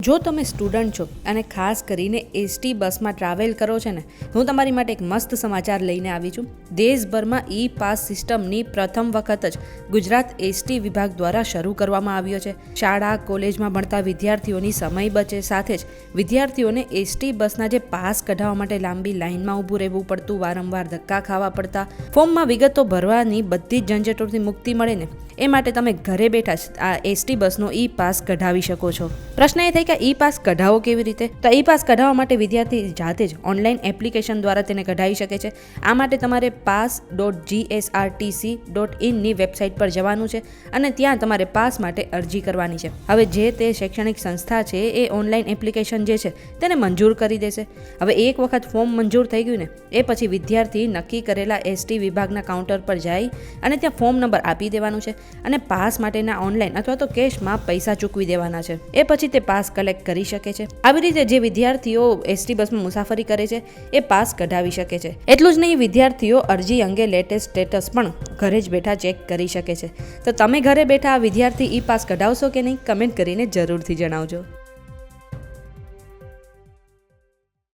જો તમે સ્ટુડન્ટ છો અને ખાસ કરીને એસટી બસમાં ટ્રાવેલ કરો છો ને, હું તમારી માટે એક મસ્ત સમાચાર લઈને આવી છું. દેશભરમાં ઈ પાસ સિસ્ટમની પ્રથમ વખત જ ગુજરાત એસટી વિભાગ દ્વારા શરૂ કરવામાં આવ્યો છે. શાળા કોલેજમાં ભણતા વિદ્યાર્થીઓની સમય બચે, સાથે જ વિદ્યાર્થીઓને એસટી બસના જે પાસ કઢાવવા માટે લાંબી લાઇનમાં ઊભું રહેવું પડતું, વારંવાર ધક્કા ખાવા પડતા, ફોર્મમાં વિગતો ભરવાની બધી જ ઝંઝટોથી મુક્તિ મળે ને, એ માટે તમે ઘરે બેઠા જ આ એસટી બસનો ઈ પાસ કઢાવી શકો છો. પ્રશ્ન એ થાય કે ઈ પાસ કઢાવો કેવી રીતે? તો ઈ પાસ કઢાવવા માટે વિદ્યાર્થી જાતે જ ઓનલાઈન એપ્લિકેશન દ્વારા તેને કઢાવી શકે છે. આ માટે તમારે pass.gsrtc.in ની વેબસાઇટ પર જવાનું છે અને ત્યાં તમારે પાસ માટે અરજી કરવાની છે. હવે જે તે શૈક્ષણિક સંસ્થા છે એ ઓનલાઈન એપ્લિકેશન જે છે તેને મંજૂર કરી દેશે. હવે એક વખત ફોર્મ મંજૂર થઈ ગયું ને, એ પછી વિદ્યાર્થી નક્કી કરેલા એસટી વિભાગના કાઉન્ટર પર જાય અને ત્યાં ફોર્મ નંબર આપી દેવાનું છે અને પાસ માટેના ઓનલાઈન અથવા તો કેશમાં પૈસા ચૂકવી દેવાના છે. એ પછી તે પાસ કલેક્ટ કરી શકે છે. આવી રીતે જે વિદ્યાર્થીઓ એસટી બસમાં મુસાફરી કરે છે એ પાસ કઢાવી શકે છે. એટલું જ નહીં, વિદ્યાર્થીઓ અરજી અંગે લેટેસ્ટ સ્ટેટસ પણ ઘરે જ બેઠા ચેક કરી શકે છે. તો તમે ઘરે બેઠા આ વિદ્યાર્થી ઈ પાસ કઢાવશો કે નહીં? કમેન્ટ કરીને જરૂરથી જણાવજો.